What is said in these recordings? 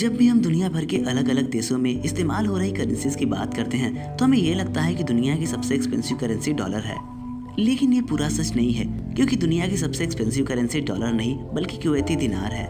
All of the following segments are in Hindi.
जब भी हम दुनिया भर के अलग अलग देशों में इस्तेमाल हो रही करेंसीज की बात करते हैं तो हमें ये लगता है कि दुनिया की सबसे एक्सपेंसिव करेंसी डॉलर है। लेकिन ये पूरा सच नहीं है, क्योंकि दुनिया की सबसे एक्सपेंसिव करेंसी डॉलर नहीं बल्कि कुवैती दिनार है।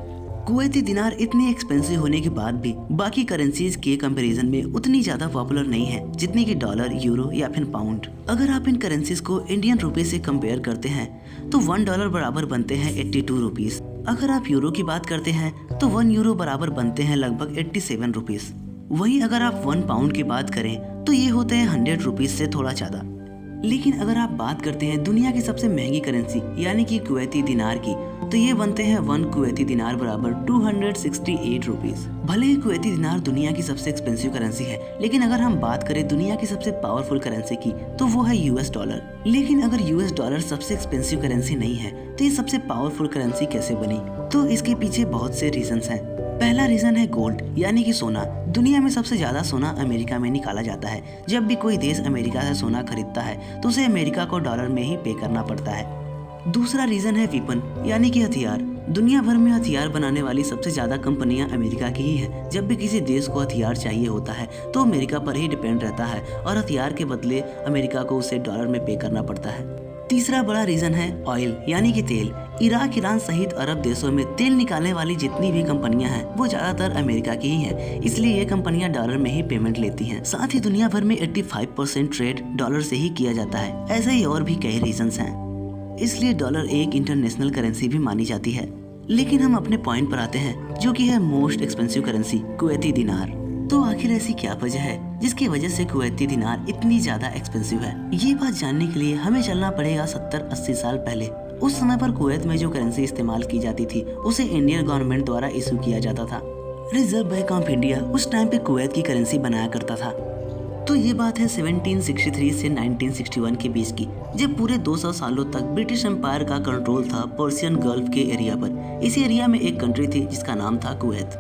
कुवैती दिनार इतनी एक्सपेंसिव होने के बाद भी बाकी करेंसीज के कंपैरिजन में उतनी ज्यादा पॉपुलर नहीं है जितनी कि डॉलर, यूरो या फिर पाउंड। अगर आप इन करेंसीज को इंडियन रुपए से कंपेयर करते हैं तो $1 बराबर बनते हैं 82 रुपीज। अगर आप यूरो की बात करते हैं तो 1 यूरो बराबर बनते हैं लगभग 87 रुपीज। वहीं अगर आप 1 पाउंड की बात करें तो ये होते हैं 100 रुपीज से थोड़ा ज्यादा। लेकिन अगर आप बात करते हैं दुनिया की सबसे महंगी करेंसी यानी कि कुवैती दिनार की, तो ये बनते हैं 1 कुवैती दिनार बराबर 268 रुपीज। भले ही कुवैती दिनार दुनिया की सबसे एक्सपेंसिव करेंसी है, लेकिन अगर हम बात करें दुनिया की सबसे पावरफुल करेंसी की तो वो है यूएस डॉलर। लेकिन अगर यूएस डॉलर सबसे एक्सपेंसिव करेंसी नहीं है तो ये सबसे पावरफुल करेंसी कैसे बनी? तो इसके पीछे बहुत से रीजंस हैं। पहला रीजन है गोल्ड यानी कि सोना। दुनिया में सबसे ज्यादा सोना अमेरिका में निकाला जाता है। जब भी कोई देश अमेरिका से सोना खरीदता है तो उसे अमेरिका को डॉलर में ही पे करना पड़ता है। दूसरा रीजन है वेपन यानी कि हथियार। दुनिया भर में हथियार बनाने वाली सबसे ज्यादा कंपनियां अमेरिका की ही है। जब भी किसी देश को हथियार चाहिए होता है तो अमेरिका पर ही डिपेंड रहता है और हथियार के बदले अमेरिका को उसे डॉलर में पे करना पड़ता है। तीसरा बड़ा रीजन है ऑयल यानी कि तेल। इराक, ईरान सहित अरब देशों में तेल निकालने वाली जितनी भी कंपनियां हैं वो ज्यादातर अमेरिका की ही हैं, इसलिए ये कंपनियां डॉलर में ही पेमेंट लेती हैं। साथ ही दुनिया भर में 85% ट्रेड डॉलर से ही किया जाता है। ऐसे ही और भी कई रीजंस हैं, इसलिए डॉलर एक इंटरनेशनल करेंसी भी मानी जाती है। लेकिन हम अपने पॉइंट पर आते हैं जो कि है मोस्ट एक्सपेंसिव करेंसी कुवैती दिनार। तो आखिर ऐसी क्या वजह है जिसकी वजह से कुवैती दिनार इतनी ज्यादा एक्सपेंसिव है? ये बात जानने के लिए हमें चलना पड़ेगा 70-80 साल पहले। उस समय पर कुवैत में जो करेंसी इस्तेमाल की जाती थी उसे इंडियन गवर्नमेंट द्वारा इशू किया जाता था। रिजर्व बैंक ऑफ इंडिया उस टाइम पे कुवैत की करेंसी बनाया करता था। तो ये बात है 1763 से 1961 के बीच की, जब पूरे 200 सालों तक ब्रिटिश एम्पायर का कंट्रोल था पर्सियन गल्फ के एरिया पर। इस एरिया में एक कंट्री थी जिसका नाम था कुवैत।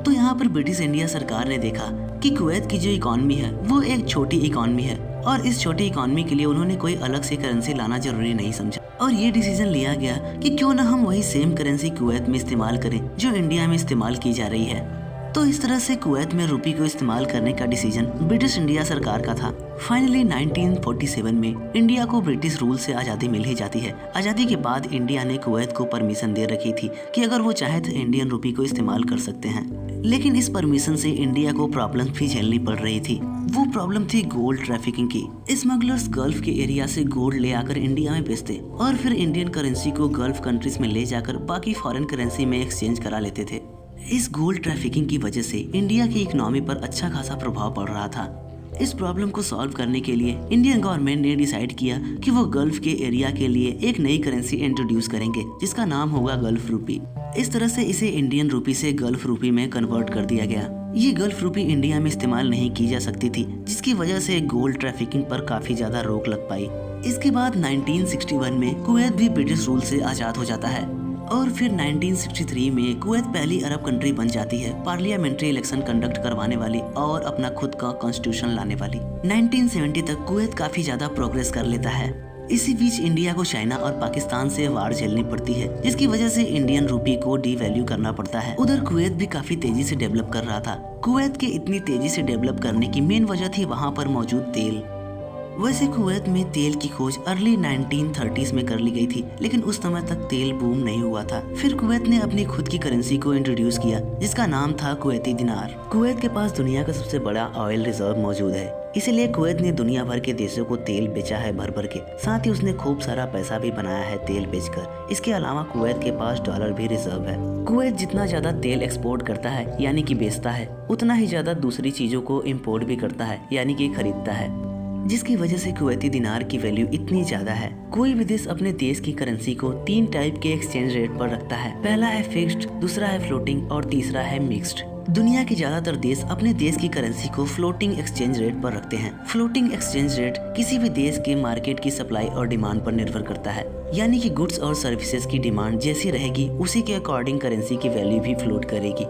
तो यहाँ पर ब्रिटिश इंडिया सरकार ने देखा कि कुवैत की जो इकॉनमी है वो एक छोटी इकॉनमी है और इस छोटी इकॉनमी के लिए उन्होंने कोई अलग से करेंसी लाना जरूरी नहीं समझा और ये डिसीजन लिया गया कि क्यों ना हम वही सेम करेंसी कुवैत में इस्तेमाल करें जो इंडिया में इस्तेमाल की जा रही है। तो इस तरह से कुवैत में रुपी को इस्तेमाल करने का डिसीजन ब्रिटिश इंडिया सरकार का था। फाइनली 1947 में इंडिया को ब्रिटिश रूल से आज़ादी मिल ही जाती है। आज़ादी के बाद इंडिया ने कुवैत को परमिशन दे रखी थी कि अगर वो चाहे तो इंडियन रुपी को इस्तेमाल कर सकते हैं। लेकिन इस परमिशन से इंडिया को प्रॉब्लम भी झेलनी पड़ रही थी। वो प्रॉब्लम थी गोल्ड ट्रैफिकिंग की। स्मगलर्स गल्फ के एरिया से गोल्ड ले आकर इंडिया में बेचते और फिर इंडियन करेंसी को गल्फ कंट्रीज में ले जाकर बाकी फॉरेन करेंसी में एक्सचेंज करा लेते थे। इस गोल्ड ट्रैफिकिंग की वजह से इंडिया की इकोनॉमी पर अच्छा खासा प्रभाव पड़ रहा था। इस प्रॉब्लम को सॉल्व करने के लिए इंडियन गवर्नमेंट ने डिसाइड किया कि वो गल्फ के एरिया के लिए एक नई करेंसी इंट्रोड्यूस करेंगे जिसका नाम होगा गल्फ रूपी। इस तरह से इसे इंडियन रूपी से गल्फ रूपी में कन्वर्ट कर दिया गया। ये गल्फ रूपी इंडिया में इस्तेमाल नहीं की जा सकती थी, जिसकी वजह से गोल्ड ट्रैफिकिंग पर काफी ज्यादा रोक लग पाई। इसके बाद 1961 में कुवैत भी ब्रिटिश रूल से आजाद हो जाता है और फिर 1963 में कुवैत पहली अरब कंट्री बन जाती है पार्लियामेंट्री इलेक्शन कंडक्ट करवाने वाली और अपना खुद का कॉन्स्टिट्यूशन लाने वाली। 1970 तक कुवैत काफी ज्यादा प्रोग्रेस कर लेता है। इसी बीच इंडिया को चाइना और पाकिस्तान से वार झेलनी पड़ती है, जिसकी वजह से इंडियन रूपी को डीवैल्यू करना पड़ता है। उधर कुवैत भी काफी तेजी से डेवलप कर रहा था। कुवैत के इतनी तेजी से डेवलप करने की मेन वजह थी वहाँ पर मौजूद तेल। वैसे कुवैत में तेल की खोज अर्ली 1930s में कर ली गई थी, लेकिन उस समय तक तेल बूम नहीं हुआ था। फिर कुवैत ने अपनी खुद की करेंसी को इंट्रोड्यूस किया जिसका नाम था कुवैती दिनार। कुवैत के पास दुनिया का सबसे बड़ा ऑयल रिजर्व मौजूद है, इसीलिए कुवैत ने दुनिया भर के देशों को तेल बेचा है भर भर के। साथ ही उसने खूब सारा पैसा भी बनाया है तेल बेचकर। इसके अलावा कुवैत के पास डॉलर भी रिजर्व है। कुवैत जितना ज्यादा तेल एक्सपोर्ट करता है यानी कि बेचता है, उतना ही ज्यादा दूसरी चीजों को इम्पोर्ट भी करता है यानी कि खरीदता है, जिसकी वजह से कुवैती दिनार की वैल्यू इतनी ज्यादा है। कोई भी देश अपने देश की करेंसी को 3 टाइप के एक्सचेंज रेट पर रखता है। पहला है फिक्स्ड, दूसरा है फ्लोटिंग और तीसरा है मिक्स्ड। दुनिया के ज्यादातर देश अपने देश की करेंसी को फ्लोटिंग एक्सचेंज रेट पर रखते हैं। फ्लोटिंग एक्सचेंज रेट किसी भी देश के मार्केट की सप्लाई और डिमांड पर निर्भर करता है, यानी कि गुड्स और सर्विसेज की डिमांड जैसी रहेगी उसी के अकॉर्डिंग करेंसी की वैल्यू भी फ्लोट करेगी।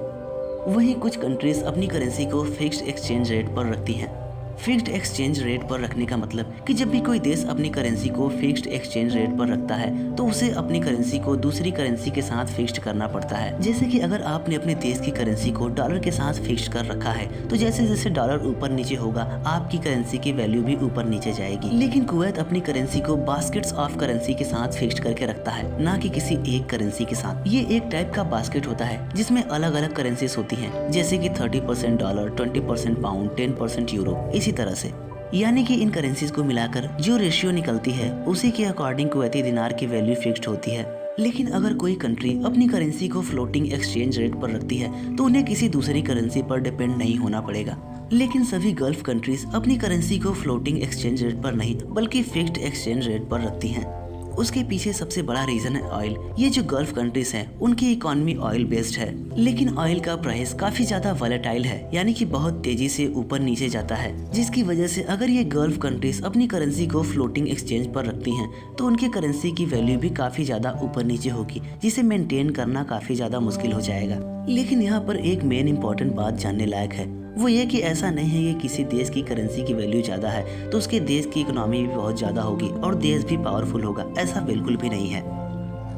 वहीं कुछ कंट्रीज अपनी करेंसी को फिक्स्ड एक्सचेंज रेट पर रखती हैं। फिक्स्ड एक्सचेंज रेट पर रखने का मतलब कि जब भी कोई देश अपनी करेंसी को फिक्स्ड एक्सचेंज रेट पर रखता है तो उसे अपनी करेंसी को दूसरी करेंसी के साथ फिक्स्ड करना पड़ता है। जैसे कि अगर आपने अपने देश की करेंसी को डॉलर के साथ फिक्स्ड कर रखा है तो जैसे जैसे डॉलर ऊपर नीचे होगा आपकी करेंसी की वैल्यू भी ऊपर नीचे जाएगी। लेकिन कुवैत अपनी करेंसी को बास्केट्स ऑफ करेंसी के साथ फिक्स्ड करके रखता है, ना कि किसी एक करेंसी के साथ। ये एक टाइप का बास्केट होता है जिसमें अलग अलग करेंसीज होती हैं, जैसे कि 30% डॉलर, 20% पाउंड, 10% यूरो, इसी तरह से। यानी कि इन करेंसीज को मिलाकर जो रेशियो निकलती है उसी के अकॉर्डिंग कुवैती दिनार की वैल्यू फिक्स्ड होती है। लेकिन अगर कोई कंट्री अपनी करेंसी को फ्लोटिंग एक्सचेंज रेट पर रखती है तो उन्हें किसी दूसरी करेंसी पर डिपेंड नहीं होना पड़ेगा। लेकिन सभी गल्फ कंट्रीज अपनी करेंसी को फ्लोटिंग एक्सचेंज रेट पर नहीं बल्कि फिक्स्ड एक्सचेंज रेट पर रखती हैं। उसके पीछे सबसे बड़ा रीजन है ऑयल। ये जो गल्फ कंट्रीज हैं उनकी इकोनॉमी ऑयल बेस्ड है, लेकिन ऑयल का प्राइस काफी ज्यादा वॉलेटाइल है, यानी कि बहुत तेजी से ऊपर नीचे जाता है, जिसकी वजह से अगर ये गल्फ कंट्रीज अपनी करेंसी को फ्लोटिंग एक्सचेंज पर रखती हैं तो उनकी करेंसी की वैल्यू भी काफी ज्यादा ऊपर नीचे होगी, जिसे मेंटेन करना काफी ज्यादा मुश्किल हो जाएगा। लेकिन यहाँ पर एक मेन इंपॉर्टेंट बात जानने लायक है, वो ये कि ऐसा नहीं है कि किसी देश की करेंसी की वैल्यू ज़्यादा है तो उसके देश की इकोनॉमी भी बहुत ज़्यादा होगी और देश भी पावरफुल होगा, ऐसा बिल्कुल भी नहीं है।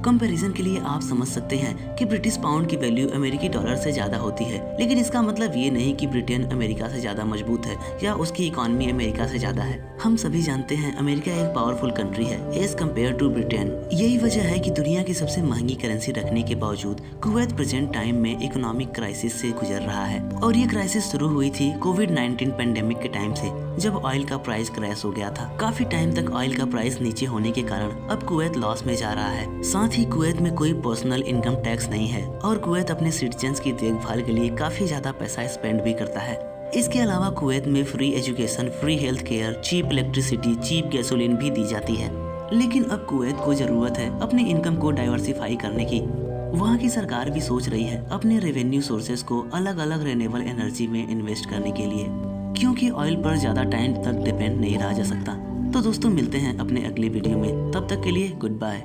कंपैरिजन के लिए आप समझ सकते हैं कि ब्रिटिश पाउंड की वैल्यू अमेरिकी डॉलर से ज़्यादा होती है, लेकिन इसका मतलब ये नहीं कि ब्रिटेन अमेरिका से ज़्यादा मजबूत है या उसकी इकोनॉमी अमेरिका से ज़्यादा है। हम सभी जानते हैं अमेरिका एक पावरफुल कंट्री है एज कम्पेयर टू ब्रिटेन। यही वजह है कि दुनिया की सबसे महंगी करेंसी रखने के बावजूद कुवैत प्रेजेंट टाइम में इकोनॉमिक क्राइसिस से गुजर रहा है। और ये क्राइसिस शुरू हुई थी कोविड-19 पेंडेमिक के टाइम से, जब ऑयल का प्राइस क्रैश हो गया था। काफी टाइम तक ऑयल का प्राइस नीचे होने के कारण अब कुवैत लॉस में जा रहा है। साथ ही कुवैत में कोई पर्सनल इनकम टैक्स नहीं है और कुवैत अपने सिटीजन्स की देखभाल के लिए काफी ज्यादा पैसा स्पेंड भी करता है। इसके अलावा कुवैत में free education, free health care, cheap electricity, cheap gasoline भी दी जाती है। लेकिन अब कुवैत को जरूरत है अपनी इनकम को डाइवर्सिफाई करने की। वहाँ की सरकार भी सोच रही है अपने रेवेन्यू सोर्सेज को अलग अलग रिन्यूएबल एनर्जी में इन्वेस्ट करने के लिए, क्योंकि ऑयल पर ज्यादा टाइम तक डिपेंड नहीं रहा जा सकता। तो दोस्तों मिलते हैं अपने अगली वीडियो में, तब तक के लिए गुड बाय।